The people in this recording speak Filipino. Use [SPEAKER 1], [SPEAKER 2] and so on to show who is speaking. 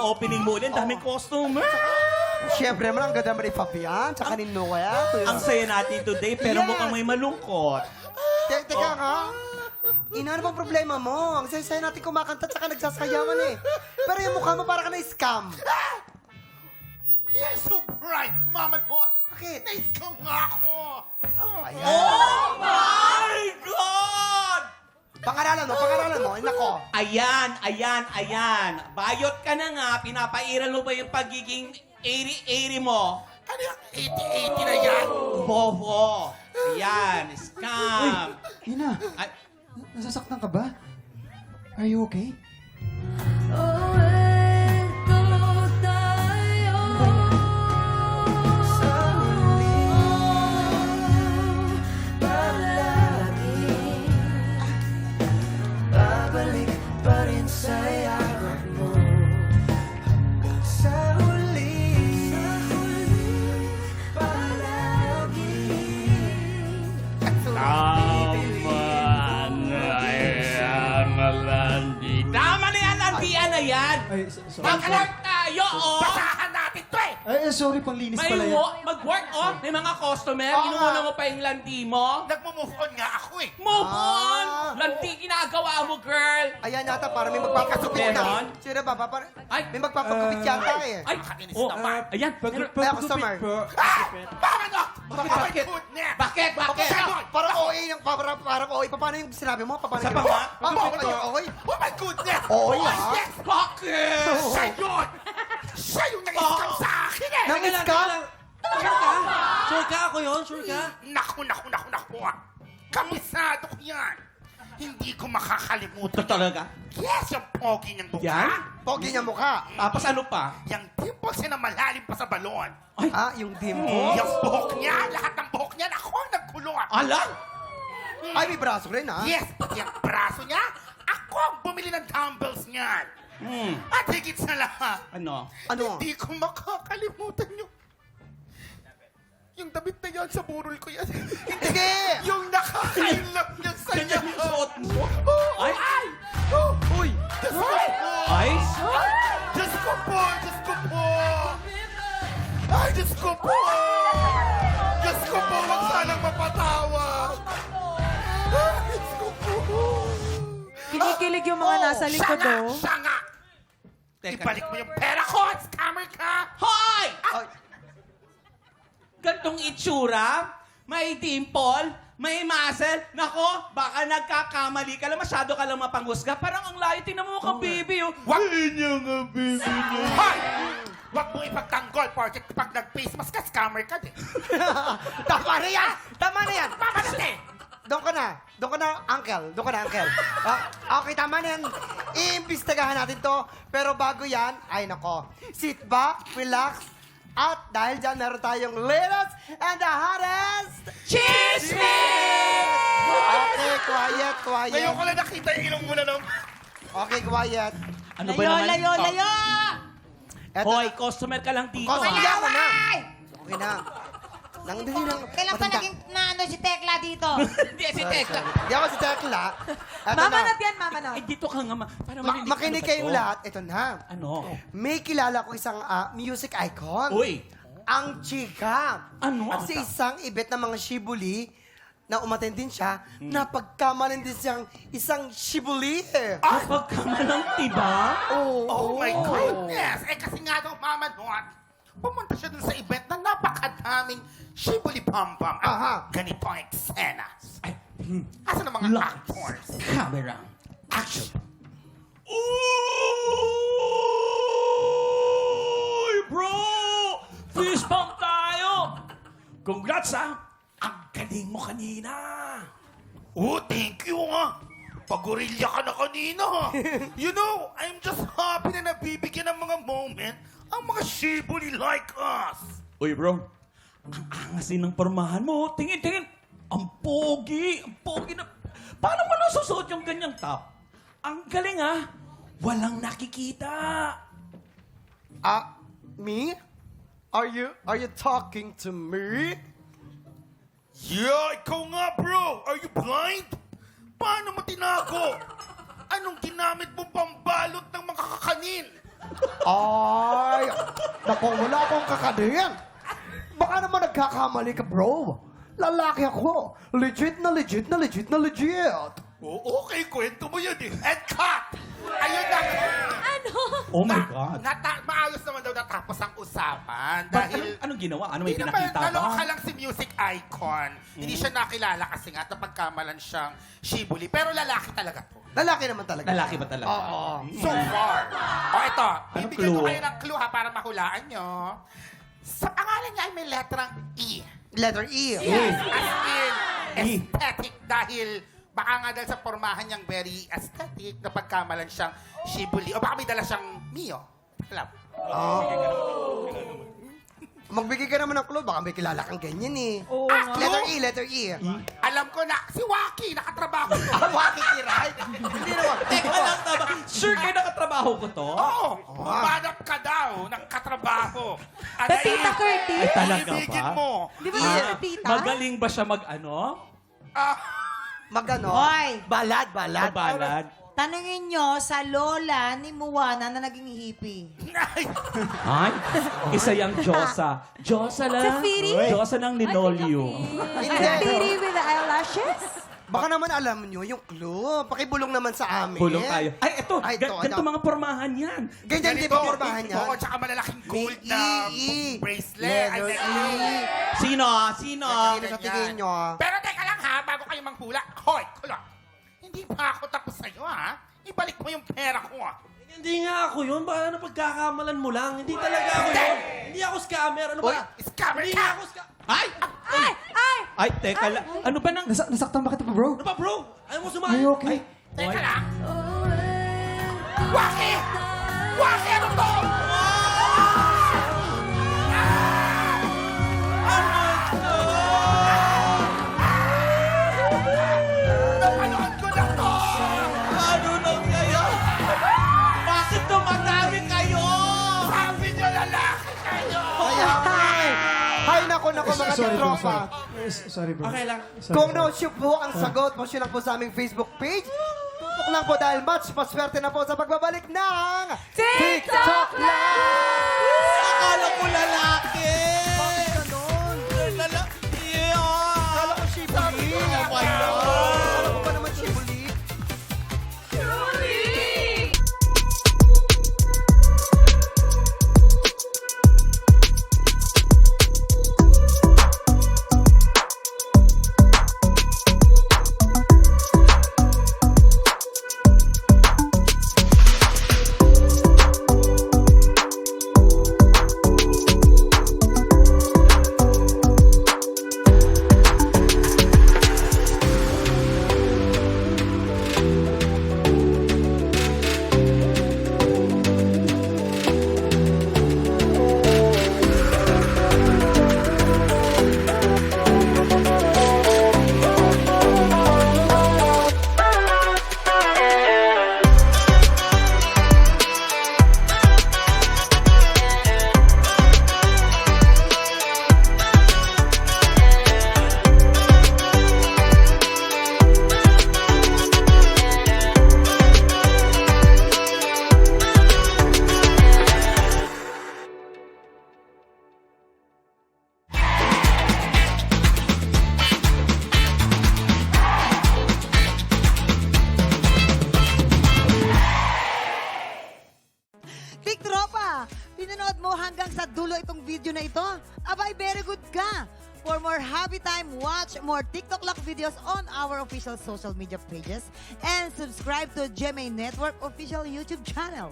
[SPEAKER 1] opening mo ulit. Daming customer.
[SPEAKER 2] Siyempre naman, ang ganda mo ni Fabian. Tsaka ni Noah.
[SPEAKER 1] Ang saya natin today, pero
[SPEAKER 2] Yes.
[SPEAKER 1] mukhang may malungkot.
[SPEAKER 2] Teka nga. Ina, ano bang problema mo? Ang saya-saya natin kumakanta at saka nagsasayawan eh. Pero yung mukha mo para ka na-scam.
[SPEAKER 3] You're so bright, Mama mo.
[SPEAKER 2] Bakit?
[SPEAKER 3] Na-scam nga ako.
[SPEAKER 2] Ayan.
[SPEAKER 1] Oh my God!
[SPEAKER 2] Pangaralan mo. Ay, nako.
[SPEAKER 1] Ayan. Bayot ka na nga, pinapairal mo ba yung pagiging 80-80 mo?
[SPEAKER 3] Ano yung 80-80 na yan?
[SPEAKER 1] Bobo. Ayan, scam.
[SPEAKER 4] Ina,
[SPEAKER 1] Ay,
[SPEAKER 4] nasasaktan ka ba? Are you okay?
[SPEAKER 1] tama na yan, landian na yan.
[SPEAKER 4] Ay, sorry.
[SPEAKER 1] Mag-work tayo, oh.
[SPEAKER 3] Basahan natin to eh.
[SPEAKER 4] Ay, sorry, panglinis pala yan.
[SPEAKER 1] Mag-work, oh. May mga customer,
[SPEAKER 2] Oo
[SPEAKER 1] inuuna
[SPEAKER 2] nga.
[SPEAKER 1] mo pa yung landi mo.
[SPEAKER 3] Nagmo-move on nga ako eh.
[SPEAKER 1] Move on!
[SPEAKER 2] Ah.
[SPEAKER 1] Landi ginagawa mo, girl.
[SPEAKER 2] Ayan yata, para may magpapakupit
[SPEAKER 1] Meron?
[SPEAKER 2] na. Sino ba?
[SPEAKER 1] Ay.
[SPEAKER 2] May magpapakupit yata eh.
[SPEAKER 1] Ay,
[SPEAKER 3] Nakakainis
[SPEAKER 1] oh,
[SPEAKER 3] naman.
[SPEAKER 1] ayan.
[SPEAKER 2] Ay, customer.
[SPEAKER 3] Bakit no?
[SPEAKER 1] Bakit?
[SPEAKER 3] Goodness.
[SPEAKER 1] Bakit?
[SPEAKER 2] Parang OA yung parang OA. Paano yung sinabi mo? Paano
[SPEAKER 1] Sa
[SPEAKER 2] yung-
[SPEAKER 1] banga?
[SPEAKER 2] OA.
[SPEAKER 3] Oh my goodness!
[SPEAKER 2] Oo,
[SPEAKER 3] oh,
[SPEAKER 2] ah.
[SPEAKER 3] yes!
[SPEAKER 1] Bakit?
[SPEAKER 3] Siya yun! Siya yung nag-scam sa akin eh!
[SPEAKER 2] Nang-scam?
[SPEAKER 4] Sure ka? Ako yun? Sure ka?
[SPEAKER 3] Naku! Kamisado ko yan! Hindi ko makakalimutan.
[SPEAKER 1] Talaga?
[SPEAKER 3] Yes, yung pogi niyang mukha.
[SPEAKER 1] Yan?
[SPEAKER 2] Pogi niya mukha.
[SPEAKER 1] Tapos ano pa?
[SPEAKER 3] Yung dimples niya na malalim pa sa balon.
[SPEAKER 2] Ah, yung dimple.
[SPEAKER 3] Yung buhok niya, lahat ng buhok niya, ako ang nagkulot.
[SPEAKER 1] Ala?
[SPEAKER 2] Ay, may braso rin ah.
[SPEAKER 3] Yes, pati yung braso niya, ako ang bumili ng dumbbells niyan. At higit sa lahat,
[SPEAKER 1] Ano?
[SPEAKER 2] Ano?
[SPEAKER 3] hindi ko makakalimutan yung damit na yan sa burol ko yan.
[SPEAKER 2] Sige!
[SPEAKER 3] Yung nakakailap niya sa
[SPEAKER 1] Ganyan yung suot mo?
[SPEAKER 3] Oh,
[SPEAKER 1] Ay!
[SPEAKER 3] ay! Oh,
[SPEAKER 2] Uy!
[SPEAKER 3] Diyos ko po!
[SPEAKER 1] Ay?
[SPEAKER 3] Diyos ko po! Diyos ko po! Ay, Diyos ko po! Diyos ko po! Huwag sanang mapatawag! Ay, Diyos ko po!
[SPEAKER 5] Kinikilig yung mga nasa likod, oh.
[SPEAKER 3] Siya nga!
[SPEAKER 1] Teka.
[SPEAKER 3] Ibalik mo yung pera ko! Scammer ka!
[SPEAKER 1] Hoy!
[SPEAKER 2] Ay,
[SPEAKER 1] Gantong itsura, may dimple, may muscle. Nako, baka nagkakamali ka lang. Masyado ka lang mapanghusga. Parang ang layo. Tingnan mo ka, baby. Oh.
[SPEAKER 3] Wag!
[SPEAKER 1] Niya nga, baby niya.
[SPEAKER 3] Hoy! Huwag mo ipagtanggol, Porket. Pag nag-face mask ka, scammer ka din.
[SPEAKER 2] tama na yan! Tama na yan!
[SPEAKER 3] Mamalate!
[SPEAKER 2] Doon ka na, uncle. Okay, tama na yan. Iimbestigahan natin to. Pero bago yan, ay nako. Sit back, relax. At dahil dyan, meron tayong latest and the hottest...
[SPEAKER 1] Chismis!
[SPEAKER 2] Okay, quiet.
[SPEAKER 3] Ngayon ko lang nakita yung ilong mo na nung...
[SPEAKER 2] Okay, quiet.
[SPEAKER 1] Ano ba naman?
[SPEAKER 5] Layo!
[SPEAKER 2] Eto
[SPEAKER 1] Hoy,
[SPEAKER 2] na.
[SPEAKER 1] customer ka lang dito.
[SPEAKER 2] Customer
[SPEAKER 1] ah.
[SPEAKER 2] mo na. Okay na. Dali lang.
[SPEAKER 6] Kailan pa
[SPEAKER 2] Matanda.
[SPEAKER 6] naging naano si Tekla dito?
[SPEAKER 1] Hindi, si Tekla.
[SPEAKER 2] Di ako si Tekla. Eto
[SPEAKER 5] Mamanot
[SPEAKER 2] na.
[SPEAKER 5] yan, mamanot.
[SPEAKER 1] Eh, dito ka nga. Para
[SPEAKER 2] Makinig kayong lahat. Ito na.
[SPEAKER 1] Ano?
[SPEAKER 2] May kilala ko isang music icon.
[SPEAKER 1] Uy.
[SPEAKER 2] Ang chika.
[SPEAKER 1] Ano?
[SPEAKER 2] At sa isang ibet ng mga shibuli, na umaten din siya, napagkamalan din siyang isang shibuli.
[SPEAKER 1] Kapag ka malang tiba?
[SPEAKER 3] Oh my goodness! Eh kasi nga daw, Mama Nuat, pumunta siya dun sa event na napakadaming shibuli-bam-bam at
[SPEAKER 2] Aha.
[SPEAKER 3] ganito ang eksena.
[SPEAKER 1] Ay,
[SPEAKER 3] Asa ng mga
[SPEAKER 1] Lights.
[SPEAKER 3] actors?
[SPEAKER 1] camera. Action. Uy, bro! Fist bump tayo! Congrats, ha! Ang galing mo kanina!
[SPEAKER 3] Oh, thank you ah! Pagorilya ka na kanina ha! You know, I'm just happy na nabibigyan ng mga moment ang mga shibuli like us!
[SPEAKER 1] Uy, bro. Ang angasin ng pormahan mo. Tingin. Ang pogi na... Paano mo nasusuot yung ganyang top? Ang galing, ha? Walang nakikita.
[SPEAKER 2] Me? Are you talking to me?
[SPEAKER 3] Yeah, ikaw nga bro! Are you blind? Paano mo tinago? Anong ginamit mong pambalot ng mga kakanin?
[SPEAKER 2] Ay, naku, wala akong kakanin. Baka naman nagkakamali ka, bro. Lalaki ako. Legit na legit na legit na legit.
[SPEAKER 3] Oo, okay, kwento mo yun eh. And cut! Ayun na.
[SPEAKER 1] Oh my God.
[SPEAKER 3] Maayos naman daw natapos ang usapan.
[SPEAKER 1] But
[SPEAKER 3] Dahil...
[SPEAKER 1] anong ginawa? Ano may
[SPEAKER 3] Hindi naman,
[SPEAKER 1] pinakita ba?
[SPEAKER 3] naloka lang si music icon. Hindi siya nakilala kasi nga napagkamalan siyang shibuli. Pero lalaki talaga to.
[SPEAKER 2] Lalaki naman talaga.
[SPEAKER 1] Lalaki ba talaga?
[SPEAKER 2] Oo.
[SPEAKER 3] So far. O ito,
[SPEAKER 1] Anong
[SPEAKER 3] bibigyan ko
[SPEAKER 1] clue?
[SPEAKER 3] kayo ng clue ha para mahulaan nyo. Sa pangalan niya ay may letrang E.
[SPEAKER 2] Letter E.
[SPEAKER 3] Yes, as in
[SPEAKER 1] E.
[SPEAKER 3] aesthetic dahil baka nga dahil sa pormahan niyang very aesthetic na pagkamalan siyang shibuli. O baka may dala siyang Mio. Alam.
[SPEAKER 2] Magbigay ka naman ng clue. Baka may kilala kang ganyan eh.
[SPEAKER 5] Oo nga.
[SPEAKER 2] Letter E, letter E.
[SPEAKER 3] Alam ko na, si Waki, nakatrabaho ko.
[SPEAKER 2] Waki kiray? Hindi naman.
[SPEAKER 1] Teka lang, tama. Sure kayo nakatrabaho ko to?
[SPEAKER 3] Oo, humanap ka daw ng katrabaho.
[SPEAKER 5] Tita Curtis?
[SPEAKER 1] Ay, talaga
[SPEAKER 3] Ibigin
[SPEAKER 1] ba?
[SPEAKER 3] mo.
[SPEAKER 5] Di ba yun si Tita?
[SPEAKER 1] Magaling ba siya mag-ano?
[SPEAKER 3] Ah,
[SPEAKER 2] Magano?
[SPEAKER 6] Hoy!
[SPEAKER 2] Balad, balad.
[SPEAKER 1] Mabalad?
[SPEAKER 6] Tanungin nyo sa lola ni Moana na naging hippie.
[SPEAKER 3] ay,
[SPEAKER 1] Ay, isa yung Diyosa. Diyosa lang.
[SPEAKER 5] Safiri?
[SPEAKER 1] Diyosa ng linolyo.
[SPEAKER 2] Hindi.
[SPEAKER 5] Safiri with the eyelashes?
[SPEAKER 2] Baka naman alam nyo yung clue. Pakibulong naman sa amin.
[SPEAKER 1] Bulong tayo. Ay, ito.
[SPEAKER 2] Ay, ito,
[SPEAKER 1] Ganito
[SPEAKER 2] ano?
[SPEAKER 1] mga pormahan yan.
[SPEAKER 2] Ganyan di ba pormahan niya?
[SPEAKER 3] Oo, tsaka malalaking gold
[SPEAKER 2] May
[SPEAKER 3] na
[SPEAKER 2] E.
[SPEAKER 3] bracelet. Ay,
[SPEAKER 2] Letter
[SPEAKER 3] may
[SPEAKER 2] E.
[SPEAKER 1] Sino? Sino?
[SPEAKER 2] Ano sa tingin nyo?
[SPEAKER 3] Pero teka lang ha, bago kayo manghula. Hoy, kulot. Hindi pa ako tapos sa'yo ha. Ibalik mo yung pera ko ha.
[SPEAKER 7] Hindi nga ako yun. Baka napagkakamalan mo lang. Hindi talaga ako yun. Hindi ako scammer. Ano
[SPEAKER 3] Uy,
[SPEAKER 7] ba?
[SPEAKER 3] scammer
[SPEAKER 7] Hindi
[SPEAKER 3] ka!
[SPEAKER 7] nga ako scammer. Ay!
[SPEAKER 5] Ay! Ay!
[SPEAKER 1] Ay, teka lang. Ano ba nang...
[SPEAKER 4] Nasaktan ba kita pa, bro?
[SPEAKER 7] Ano ba, bro? Ayaw mo
[SPEAKER 4] Are
[SPEAKER 7] sumali?
[SPEAKER 4] you okay?
[SPEAKER 3] Teka lang. Waki! Waki, ano to? Napanood ko na to!
[SPEAKER 1] Ano nang kaya? Bakit dumadami kayo?
[SPEAKER 3] Sabi niyo lalaki kayo!
[SPEAKER 2] Hay nako nako mga
[SPEAKER 4] Sorry, bro.
[SPEAKER 2] tropa.
[SPEAKER 4] Sorry, bro.
[SPEAKER 7] Okay lang.
[SPEAKER 4] Sorry,
[SPEAKER 2] Kung
[SPEAKER 4] bro.
[SPEAKER 2] no-shoot po ang sagot, post nyo lang po sa aming Facebook page. Tutok lang po dahil match paswerte na po sa pagbabalik ng
[SPEAKER 5] TikTok
[SPEAKER 2] Live!
[SPEAKER 1] Akala ko lalaki.
[SPEAKER 2] Bakit ganon?
[SPEAKER 1] Yeah.
[SPEAKER 2] Kala ko shibuli.
[SPEAKER 1] Oh my God.
[SPEAKER 2] Kala ko pa naman shibuli.
[SPEAKER 6] Big Tropa! Pinanood mo hanggang sa dulo itong video na ito? Abay, very good ka! For more happy time, watch more TikTok Lock videos on our official social media pages and subscribe to GMA Network official YouTube channel.